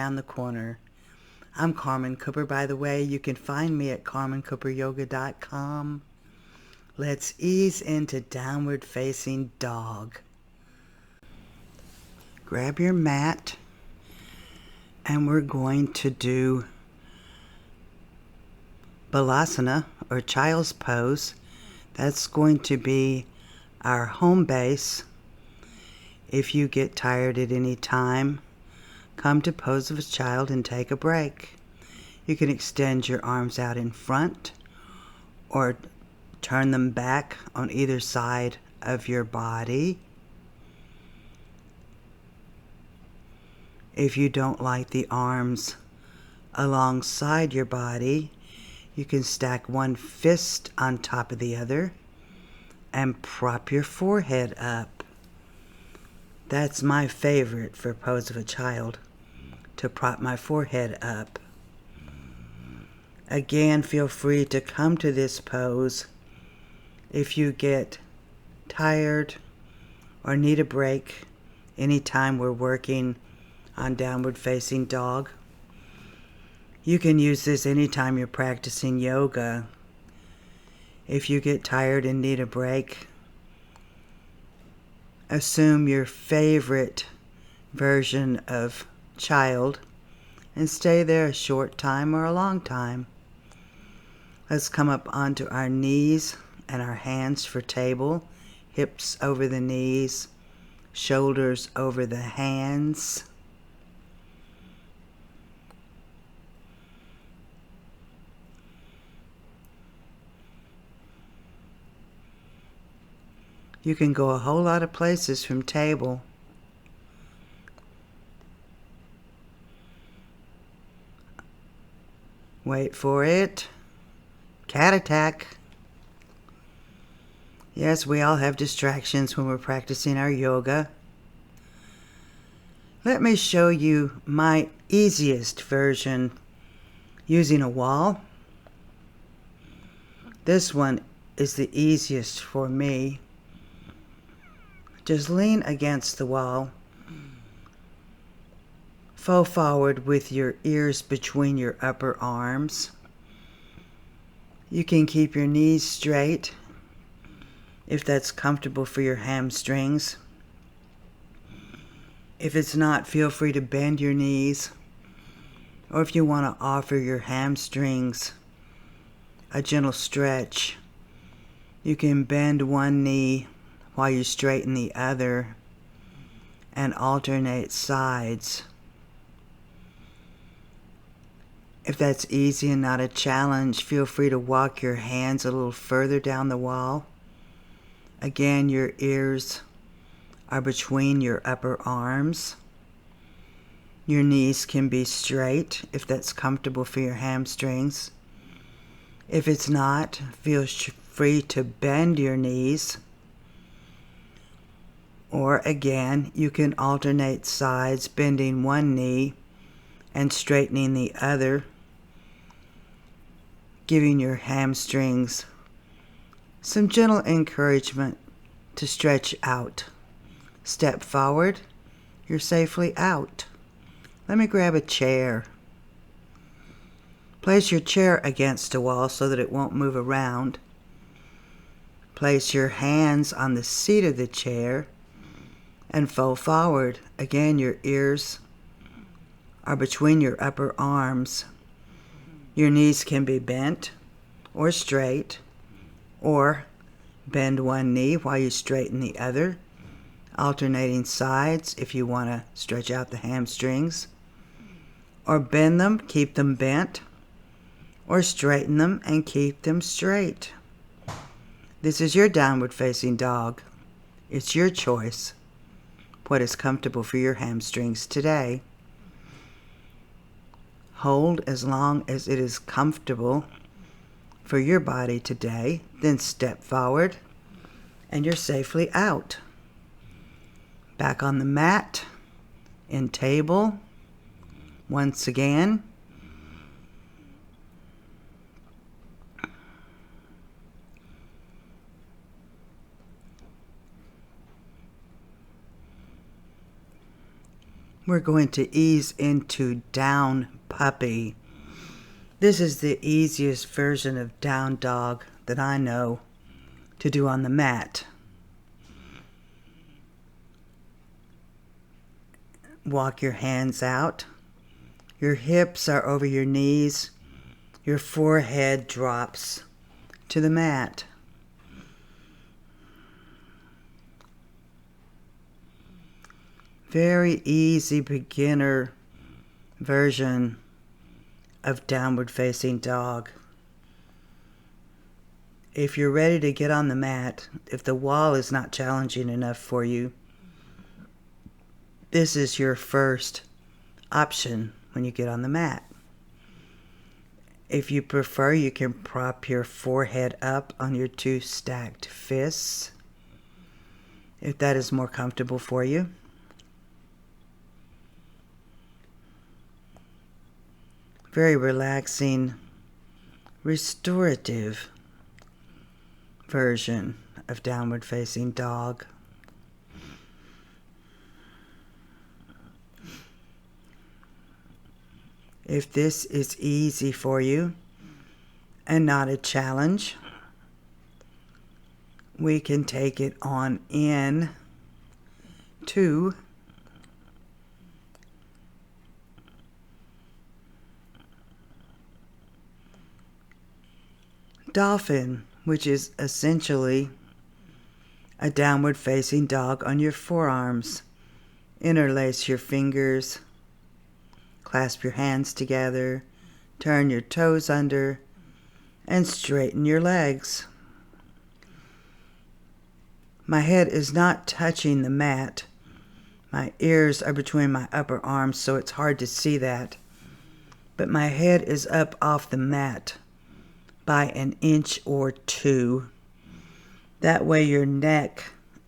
down the corner. I'm Carmen Cooper, by the way. You can find me at carmencooperyoga.com. Let's ease into downward facing dog. Grab your mat and we're going to do balasana or child's pose. That's going to be our home base. If you get tired at any time, come to pose of a child and take a break. You can extend your arms out in front or turn them back on either side of your body. If you don't like the arms alongside your body, you can stack one fist on top of the other and prop your forehead up. That's my favorite for pose of a child, to prop my forehead up. Again, feel free to come to this pose if you get tired or need a break anytime we're working on downward facing dog. You can use this anytime you're practicing yoga. If you get tired and need a break, assume your favorite version of child and stay there a short time or a long time. Let's come up onto our knees and our hands for table, hips over the knees, shoulders over the hands. You can go a whole lot of places from table. Wait for it. Cat attack. Yes, we all have distractions when we're practicing our yoga. Let me show you my easiest version using a wall. This one is the easiest for me. Just lean against the wall. Fall forward with your ears between your upper arms. You can keep your knees straight if that's comfortable for your hamstrings. If it's not, feel free to bend your knees. Or if you want to offer your hamstrings a gentle stretch, you can bend one knee while you straighten the other and alternate sides. If that's easy and not a challenge, feel free to walk your hands a little further down the wall. Again, your ears are between your upper arms. Your knees can be straight if that's comfortable for your hamstrings. If it's not, feel free to bend your knees. Or again, you can alternate sides, bending one knee and straightening the other, giving your hamstrings some gentle encouragement to stretch out. Step forward, you're safely out. Let me grab a chair. Place your chair against a wall so that it won't move around. Place your hands on the seat of the chair and fold forward. Again, your ears are between your upper arms. Your knees can be bent or straight, or bend one knee while you straighten the other, alternating sides if you want to stretch out the hamstrings, or bend them, keep them bent, or straighten them and keep them straight. This is your downward facing dog. It's your choice what is comfortable for your hamstrings today. Hold as long as it is comfortable for your body today, then step forward and you're safely out. Back on the mat, in table, once again. we're going to ease into down puppy. This is the easiest version of down dog that I know to do on the mat. Walk your hands out. Your hips are over your knees. Your forehead drops to the mat. Very easy beginner version of downward facing dog. If you're ready to get on the mat, if the wall is not challenging enough for you, this is your first option when you get on the mat. If you prefer, you can prop your forehead up on your two stacked fists, if that is more comfortable for you. Very relaxing, restorative version of downward facing dog. If this is easy for you and not a challenge, we can take it on in to dolphin, which is essentially a downward facing dog on your forearms. Interlace your fingers. Clasp your hands together, turn your toes under, and straighten your legs. My head is not touching the mat. My ears are between my upper arms, so it's hard to see that. But my head is up off the mat by an inch or two. That way your neck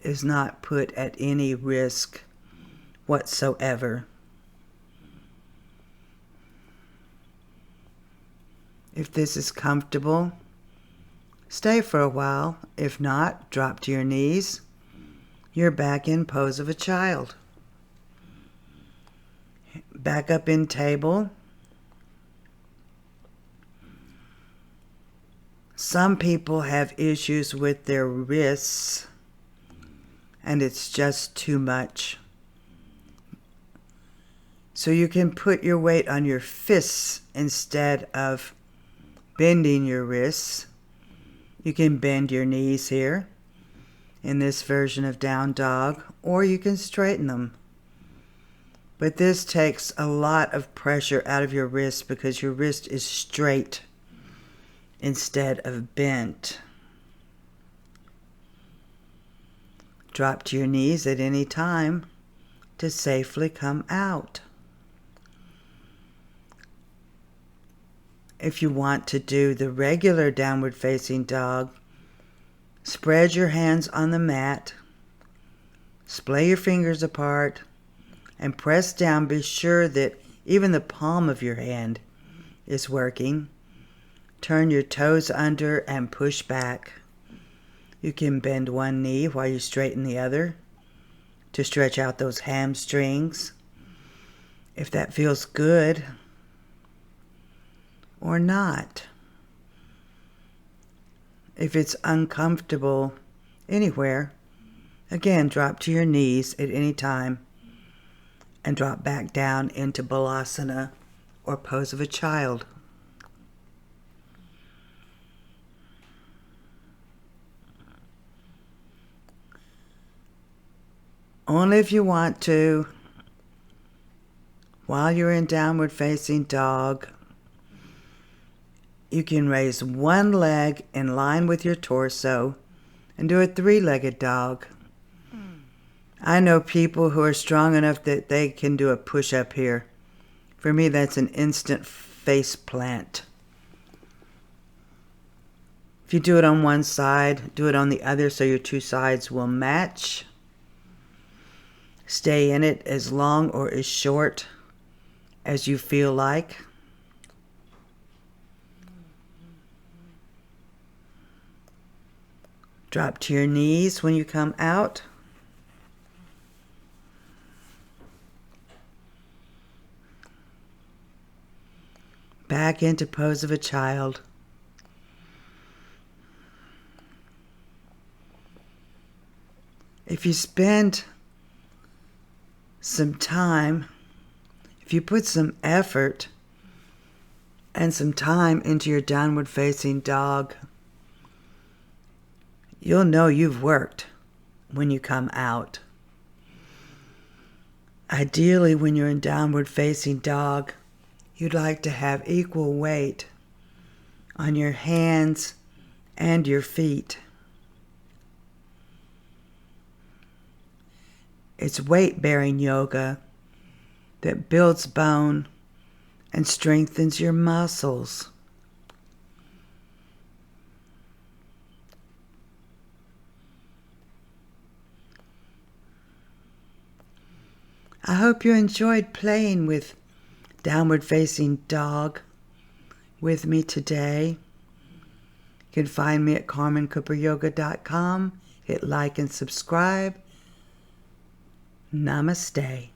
is not put at any risk whatsoever. If this is comfortable, stay for a while. If not, drop to your knees. You're back in pose of a child. Back up in table. Some people have issues with their wrists, and it's just too much. So you can put your weight on your fists instead of bending your wrists. You can bend your knees here in this version of down dog, or you can straighten them. But this takes a lot of pressure out of your wrist because your wrist is straight instead of bent. Drop to your knees at any time to safely come out. If you want to do the regular downward facing dog, spread your hands on the mat, splay your fingers apart, and press down. Be sure that even the palm of your hand is working. Turn your toes under and push back. You can bend one knee while you straighten the other to stretch out those hamstrings, if that feels good. Or not. If it's uncomfortable anywhere, again, drop to your knees at any time and drop back down into balasana or pose of a child. Only if you want to, while you're in downward facing dog, you can raise one leg in line with your torso and do a three-legged dog. I know people who are strong enough that they can do a push-up here. For me, that's an instant face plant. If you do it on one side, do it on the other so your two sides will match. Stay in it as long or as short as you feel like. Drop to your knees when you come out. back into pose of a child. If you spend some time, if you put some effort and some time into your downward facing dog, you'll know you've worked when you come out. Ideally, when you're in downward facing dog, you'd like to have equal weight on your hands and your feet. It's weight-bearing yoga that builds bone and strengthens your muscles. I hope you enjoyed playing with downward facing dog with me today. You can find me at carmencooperyoga.com. Hit like and subscribe. Namaste.